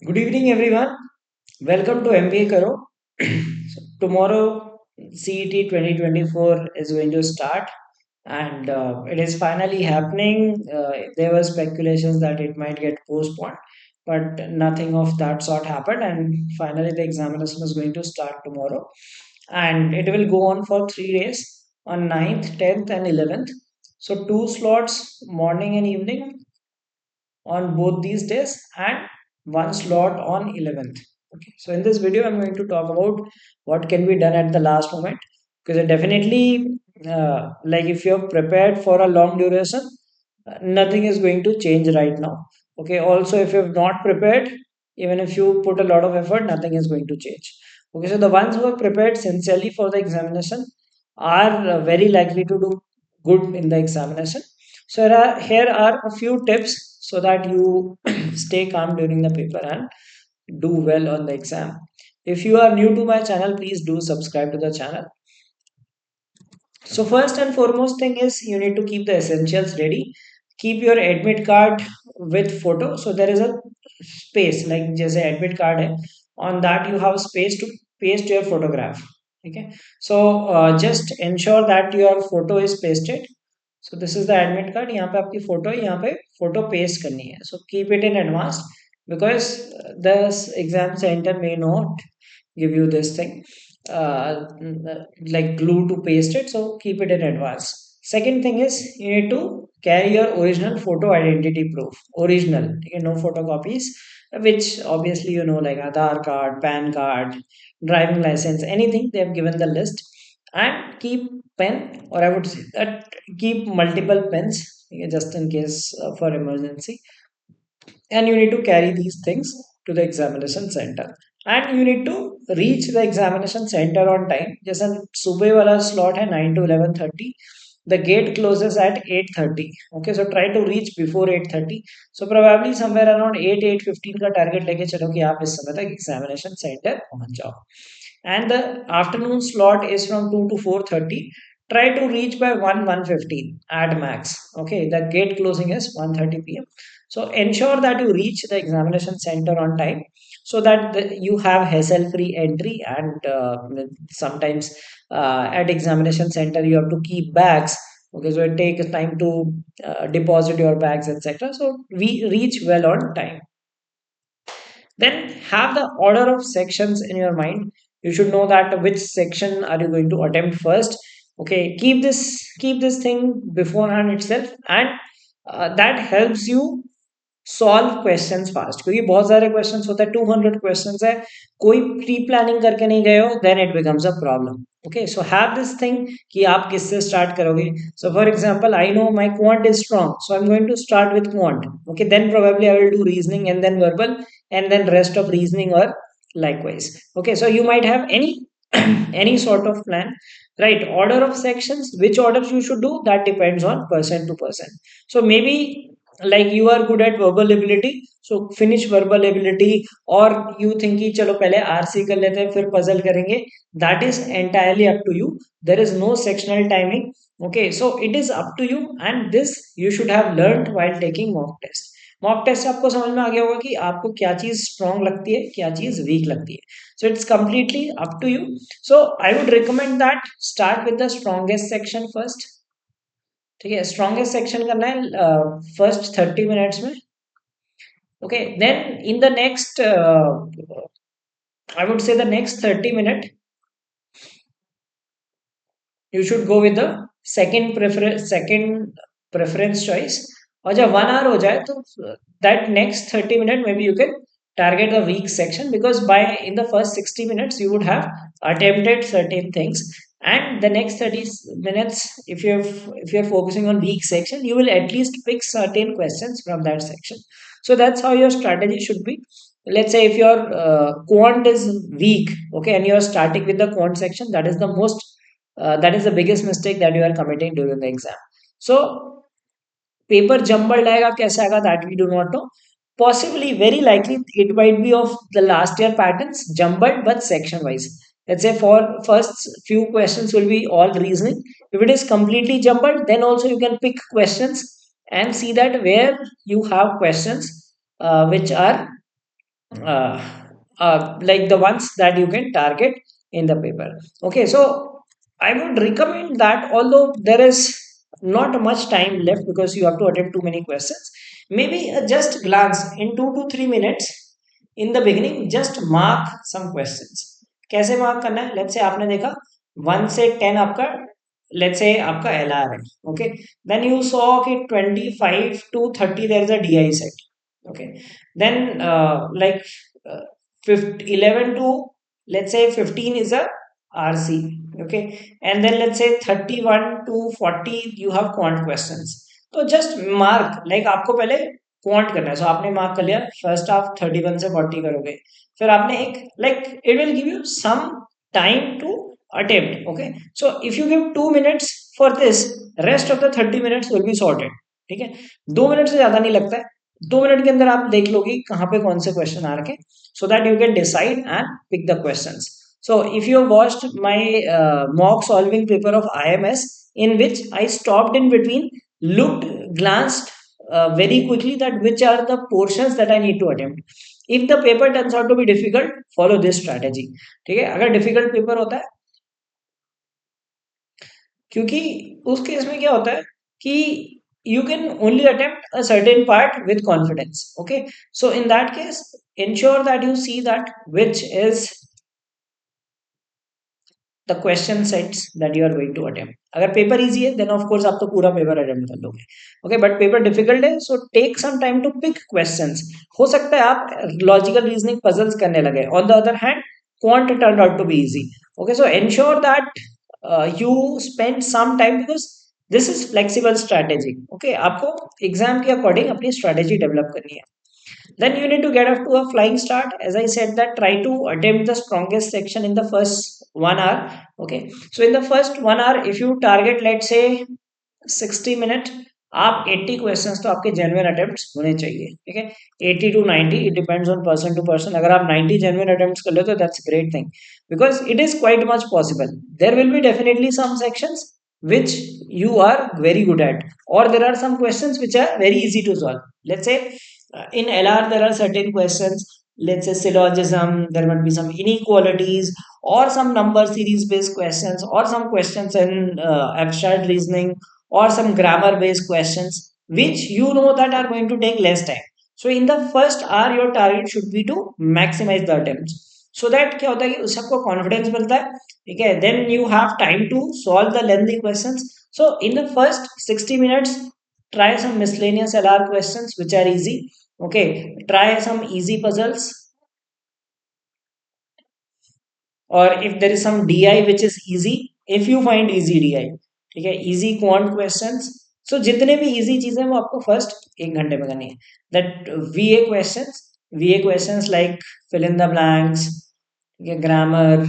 Good evening, everyone. Welcome to MBA Karo. So tomorrow, CET 2024 is going to start, and it is finally happening. There were speculations that it might get postponed, but nothing of that sort happened. And finally, the examination is going to start tomorrow, and it will go on for 3 days on 9th, 10th, and 11th. So, two slots, morning and evening, on both these days and one slot on 11th. Okay, so in this video I'm going to talk about what can be done at the last moment, because it definitely like if you're prepared for a long duration, nothing is going to change right now. Okay, also if you've not prepared, even if you put a lot of effort, nothing is going to change. Okay, so the ones who are prepared sincerely for the examination are very likely to do good in the examination. So here are a few tips so that you stay calm during the paper and do well on the exam. If you are new to my channel, please do subscribe to the channel. So first and foremost thing is you need to keep the essentials ready. Keep your admit card with photo. So there is a space like जैसे admit card है, on that you have space to paste your photograph. Okay. So just ensure that your photo is pasted. So this is the admit card. यहाँ पे आपकी photo है, यहाँ पे photo paste करनी है. So keep it in advance because the exam center may not give you this thing like glue to paste it, so keep it in advance. Second thing is you need to carry your original photo identity proof, original, no photocopies, which obviously like Aadhaar card, PAN card, driving license, anything they have given the list. And keep pen, or I would say that keep multiple pens, just in case for emergency. And you need to carry these things to the examination center, and you need to reach the examination center on time. जैसे सुबह वाला slot है 9 to 11:30, the gate closes at 8:30. Okay, so try to reach before 8:30. So probably somewhere around 8:15 का target लेके चलो कि आप इस समय तक examination center पहुंच जाओ. And the afternoon slot is from 2 to 4:30. Try to reach by 1:15 at max. Okay, the gate closing is 1:30 p.m. So ensure that you reach the examination center on time, so that you have hassle-free entry. And sometimes at examination center you have to keep bags. Okay, so it takes time to deposit your bags, etc. So we reach well on time. Then have the order of sections in your mind. You should know that which section are you going to attempt first. Okay, keep this thing beforehand itself, and that helps you solve questions fast, क्योंकि बहुत सारे questions होते हैं, 200 questions है, कोई pre planning करके नहीं गए हो, then it becomes a problem. Okay, so have this thing कि आप किससे स्टार्ट करोगे. So for example I know my quant is strong, so I am going to start with quant. Okay, then probably I will do reasoning and then verbal and then rest of reasoning और likewise. Okay, so you might have any any sort of plan, right? Order of sections, which orders you should do, that depends on person to person. So maybe like you are good at verbal ability, so finish verbal ability, or you think कि चलो पहले RC कर लेते हैं फिर puzzle करेंगे. That is entirely up to you. There is no sectional timing. Okay, so it is up to you, and this you should have learned while taking mock test. Mock test से आपको समझ में आ गया होगा कि आपको क्या चीज स्ट्रांग लगती है, क्या चीज वीक लगती है. So it's completely up to you. So I would recommend that start with the strongest section first. ठीक है, स्ट्रॉन्गेस्ट सेक्शन करना है फर्स्ट 30 मिनट्स में. Okay, then in the next I would say the next 30 minute you should go with the second preference choice. और जब 1 hour हो जाए तो that next 30 minute maybe you can target the weak section, because by in the first 60 minutes you would have attempted certain things, and the next 30 minutes, if you're focusing on weak section, you will at least pick certain questions from that section. So that's how your strategy should be. Let's say if your quant is weak, okay, and you're starting with the quant section, that is the biggest mistake that you are committing during the exam. So paper jumbled आएगा, कैसे आएगा, that we do not know. Possibly, very likely, it might be of the last year patterns, jumbled but section wise. Let's say for first few questions will be all reasoning. If it is completely jumbled, then also you can pick questions and see that where you have questions which are uh, like the ones that you can target in the paper. Okay, so I would recommend that, although there is not much time left because you have to attempt too many questions, maybe just glance in 2 to 3 minutes in the beginning, just mark some questions. कैसे mark करना है? Let's say आपने देखा 1 से 10 आपका, let's say आपका LR है, okay, then you saw कि 25 to 30 there is a DI set, okay, then uh, 11 to, let's say, 15 is a RC, okay, and then let's say 31 to 40 you have quant questions. तो just mark, like आपको पहले quant करना है, सो आपने mark कर लिया, first आप 31 से 40 करोगे, फिर आपने एक, like it will give you some time to attempt, okay, so if you give 2 minutes for this, rest of the 30 minutes will be sorted, ठीक है, 2 मिनट से ज्यादा नहीं लगता है, 2 मिनट के अंदर आप देख लोगे कहाँ पे कौन से क्वेश्चन आ रखे, so that you can decide and pick the questions. So if you have watched my mock solving paper of IMS, in which I stopped in between, looked, glanced very quickly that which are the portions that I need to attempt. If the paper turns out to be difficult, follow this strategy. ठीक है, अगर difficult paper होता है, क्योंकि उस case में क्या होता है कि you can only attempt a certain part with confidence, okay, so in that case ensure that you see that which is the question sets that you are going to attempt. अगर paper easy है then of course आप तो पूरा paper attempt कर लोगे, okay, but paper difficult है, so take some time to pick questions. हो सकता है आप लॉजिकल रीजनिंग पजल्स करने लगे, on the other hand quant turned out to be easy, okay, so ensure that you spend some time, because this is flexible strategy, okay, आपको exam के according अपनी strategy develop करनी है. Then you need to get off to a flying start. As I said, that try to attempt the strongest section in the first 1 hour. Okay. So in the first 1 hour, if you target, let's say 60 minutes, आप 80 questions तो आपके genuine attempts होने चाहिए, ठीक है, 80 to 90, it depends on person to person. अगर आप 90 genuine attempts कर लेते हो, that's great thing, because it is quite much possible. There will be definitely some sections which you are very good at, or there are some questions which are very easy to solve. Let's say in LR there are certain questions, let's say syllogism, there might be some inequalities, or some number series based questions, or some questions in abstract reasoning, or some grammar based questions which you know that are going to take less time. So in the first hour your target should be to maximize the attempts, so that क्या होता है कि उससे आपको confidence मिलता है, ठीक है, then you have time to solve the lengthy questions. So in the first 60 minutes try some miscellaneous LR questions which are easy. Okay, try some easy puzzles, or if there is some DI which is easy, if you find easy DI, ठीक है, easy quant questions. So जितने भी easy चीजें हैं वो आपको first 1 घंटे में करनी है. That VA questions like fill in the blanks, ठीक है, grammar.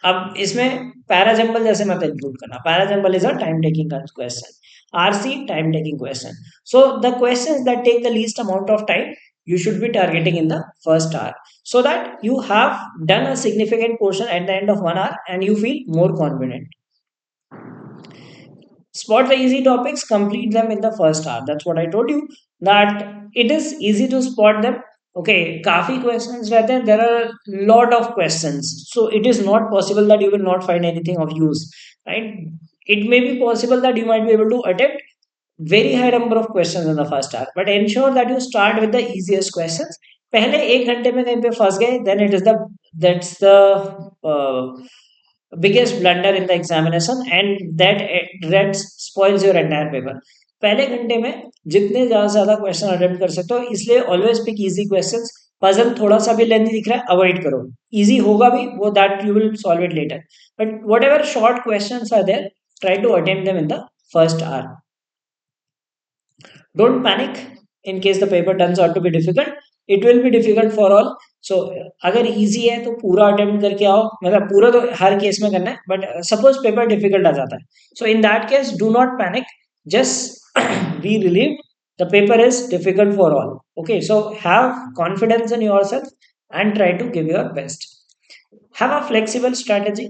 अब इसमें पैराजम्बल जैसे मत इंक्लूड करना, parajumble is a time taking question, RC time taking question. So the questions that take the least amount of time you should be targeting in the first hour, so that you have done a significant portion at the end of 1 hour and you feel more confident. Spot the easy topics, complete them in the first hour. That's what I told you, that it is easy to spot them. Okay, काफी questions रहते हैं, there are lot of questions, so it is not possible that you will not find anything of use, right? It may be possible that you might be able to attempt very high number of questions in the first hour, but ensure that you start with the easiest questions. पहले 1 घंटे में कहीं पे फंस गए, then it is the, that's the uh, biggest blunder in the examination, and that spoils your entire paper. पहले घंटे में जितने ज्यादा से ज्यादा क्वेश्चन अटेम्प्ट कर सकते हो, इसलिए always pick easy questions. Puzzle थोड़ा सा भी लेंथी दिख रहा है अवॉइड करो, इजी होगा भी वो, that you will solve it later, but whatever short questions are there, try to attempt them in the first hour. Don't panic in case the paper turns out to be difficult. It will be difficult for all. So अगर easy है तो पूरा attempt करके आओ, मतलब पूरा तो हर case में करना है, but suppose paper difficult आ जाता है, so in that case do not panic, just be relieved. The paper is difficult for all. Okay, so have confidence in yourself and try to give your best. Have a flexible strategy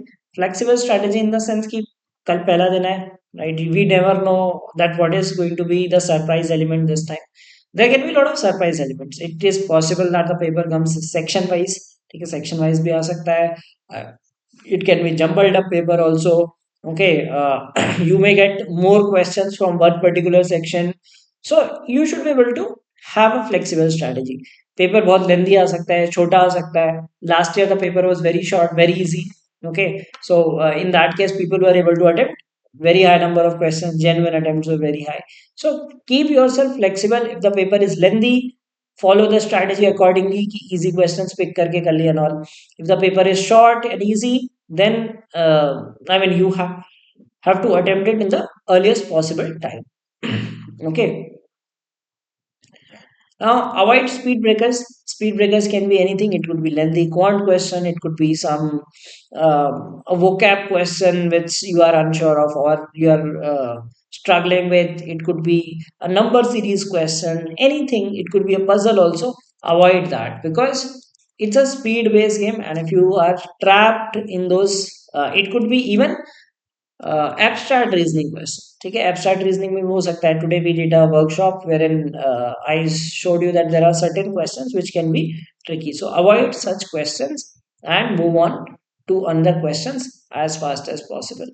in the sense कि कल पहला दिन है, right? We never know that what is going to be the surprise element this time. there can be a lot of surprise elements. It is possible that the paper comes section wise. ठीक है, section wise भी आ सकता है. Uh, it can be jumbled up paper also. Okay, you may get more questions from one particular section, so you should be able to have a flexible strategy. Paper बहुत लेंदी आ सकता है, छोटा आ सकता है. Last year the paper was very short, very easy. Okay, so in that case people were able to attempt very high number of questions. Genuine attempts were very high. So keep yourself flexible. If the paper is lengthy, follow the strategy accordingly कि easy questions pick करके कर लिया and all. If the paper is short and easy, then I mean you have to attempt it in the earliest possible time. Okay. Now, avoid speed breakers. Speed breakers can be anything. It could be lengthy quant question. It could be some a vocab question which you are unsure of or you are struggling with. It could be a number series question. Anything. It could be a puzzle also. Avoid that because it's a speed-based game, and if you are trapped in those, it could be even abstract reasoning question. ठीक है, abstract reasoning में भी हो सकता है. Today we did a workshop wherein I showed you that there are certain questions which can be tricky, so avoid such questions and move on to other questions as fast as possible.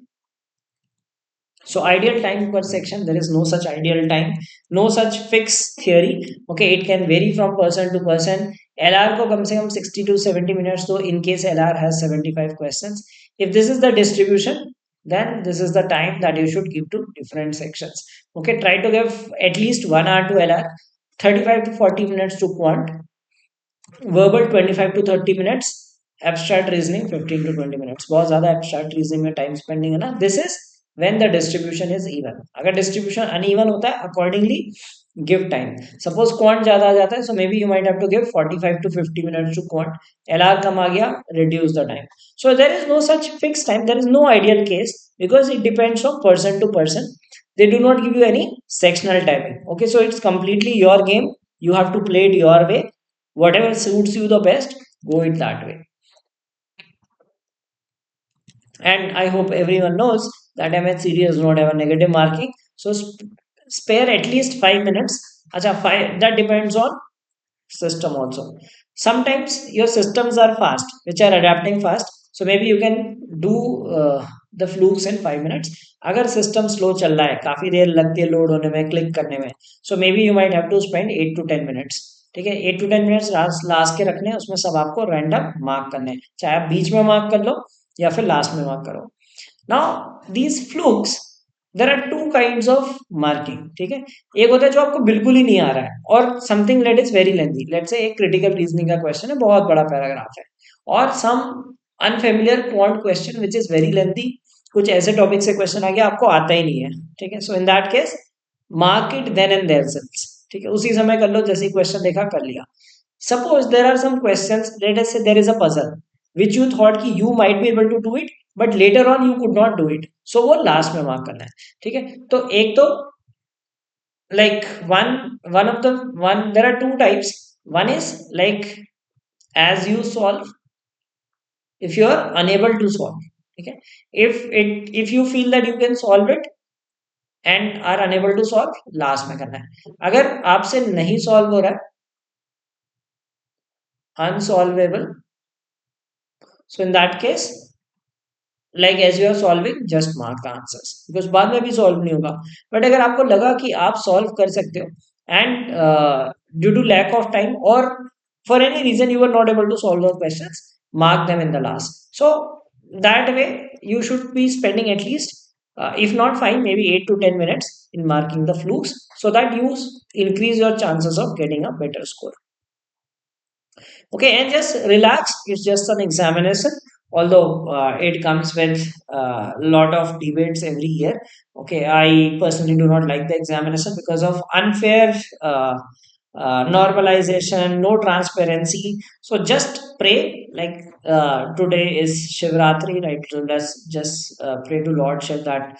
So ideal time per section, there is no such ideal time, no such fixed theory. Okay, it can vary from person to person. LR को कम से कम 60 to 70 minutes दो in case LR has 75 questions. If this is the distribution, then this is the time that you should give to different sections. Okay, try to give at least 1 hour to LR, 35 to 40 minutes to quant, verbal 25 to 30 minutes, abstract reasoning 15 to 20 minutes. बहुत ज़्यादा abstract reasoning में time spending है ना. This is when the distribution is even. अगर distribution uneven होता है, accordingly give time. Suppose quant ज़्यादा आ जाता है, so maybe you might have to give 45 to 50 minutes to quant. LR कम आ गया, reduce the time. So there is no such fixed time. There is no ideal case because it depends from person to person. They do not give you any sectional timing. Okay, so it's completely your game. You have to play it your way. Whatever suits you the best, go it that way. And I hope everyone knows that MHCD does not have a negative marking, so spare at least 5 minutes. Acha, five, that depends on system also. Sometimes your systems are fast, which are adapting fast, so maybe you can do the flukes in 5 minutes. अगर system slow चल रहा है, काफी देर लगती है load होने में, click करने में, so maybe you might have to spend 8 to 10 minutes. ठीक है, 8 to 10 minutes लास्ट के रखने हैं, उसमें सब आपको रैंडम मार्क करने हैं, चाहे आप बीच में मार्क कर लो या फिर लास्ट में मार्क करो. Now these flukes, there are two kinds of marking. ठीक है, एक होता है जो आपको बिल्कुल ही नहीं आ रहा है और something that is very lengthy. Let's say एक क्रिटिकल रीजनिंग का क्वेश्चन है, बहुत बड़ा पैराग्राफ है, और some unfamiliar quant question which is very lengthy. कुछ ऐसे टॉपिक से क्वेश्चन आ गया आपको आता ही नहीं है. ठीक है, so in that case mark it then and theirselves. ठीक है, उसी समय कर लो, जैसे क्वेश्चन देखा कर लिया. Suppose there are some questions, let us say there is a puzzle which you thought कि you might be able to do it, but later on you could not do it. So वो last में mark करना है. ठीक है, तो एक तो like one of the one, there are two types. One is like as you solve, if you are unable to solve. ठीक है, if you feel that you can solve it and are unable to solve, last में करना है. अगर आपसे नहीं solve हो रहा है, unsolvable, so in that case, like as you are solving, just mark the answers because बाद में भी solve नहीं होगा. But अगर आपको लगा कि आप solve कर सकते हो and due to lack of time or for any reason you were not able to solve those questions, mark them in the last. So that way you should be spending at least if not 5, maybe 8 to 10 minutes in marking the flukes, so that you increase your chances of getting a better score. Okay, and just relax, it's just an examination, although it comes with a lot of debates every year. Okay, I personally do not like the examination because of unfair normalization, no transparency. So just pray, like today is Shivratri, right? So let's just pray to Lord Shiv that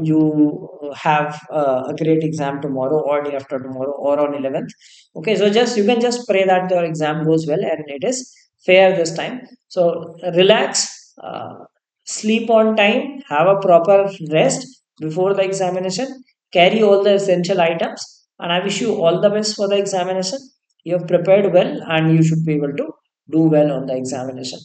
you have a great exam tomorrow or day after tomorrow or on 11th. Okay, so just you can just pray that your exam goes well and it is fair this time. So relax, sleep on time, have a proper rest before the examination, carry all the essential items, and I wish you all the best for the examination. You have prepared well, and you should be able to do well on the examination.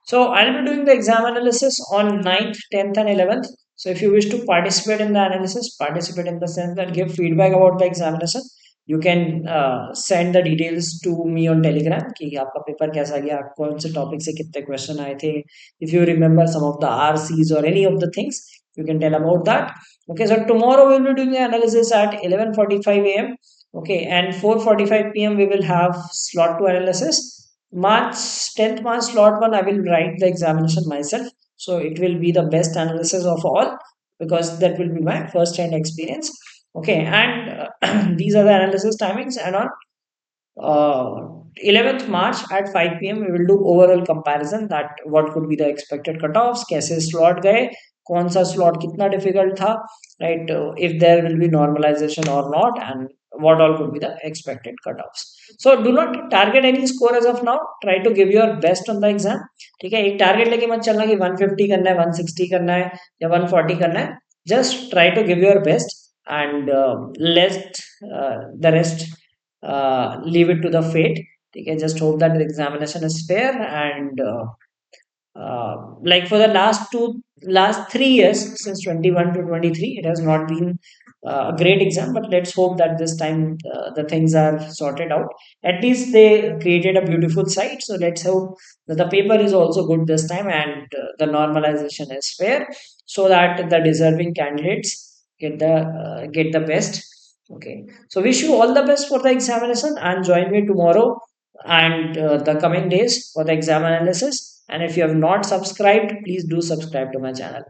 So I'll be doing the exam analysis on 9th, 10th, and 11th. So if you wish to participate in the analysis, participate in the sense that give feedback about the examination. You can send the details to me on Telegram कि आपका paper कैसा गया, कौन से topic से कितने question आए थे. If you remember some of the RCs or any of the things, you can tell about that. Okay, so tomorrow we will be doing the analysis at 11:45 a.m. Okay, and 4:45 p.m. we will have slot 2 analysis. March 10th March slot 1 I will write the examination myself. So it will be the best analysis of all because that will be my first hand experience. Okay, and these are the analysis timings. And on 11th March at 5 p.m. we will do overall comparison that what could be the expected cutoffs, कैसे slot गए, कौन सा slot कितना difficult था, right? If there will be normalization or not, and what all could be the expected cutoffs. So do not target any score as of now. Try to give your best on the exam. ठीक है, एक target लेके मत चलना कि 150 करना है, 160 करना है या 140 करना है. Just try to give your best, and let the rest leave it to the fate. Okay, just hope that the examination is fair, and like for the last 3 years since 21 to 23 it has not been a great exam, but let's hope that this time the things are sorted out. At least they created a beautiful site, so let's hope that the paper is also good this time, and the normalization is fair so that the deserving candidates get the best. Okay, so wish you all the best for the examination, and join me tomorrow and the coming days for the exam analysis. And if you have not subscribed, please do subscribe to my channel.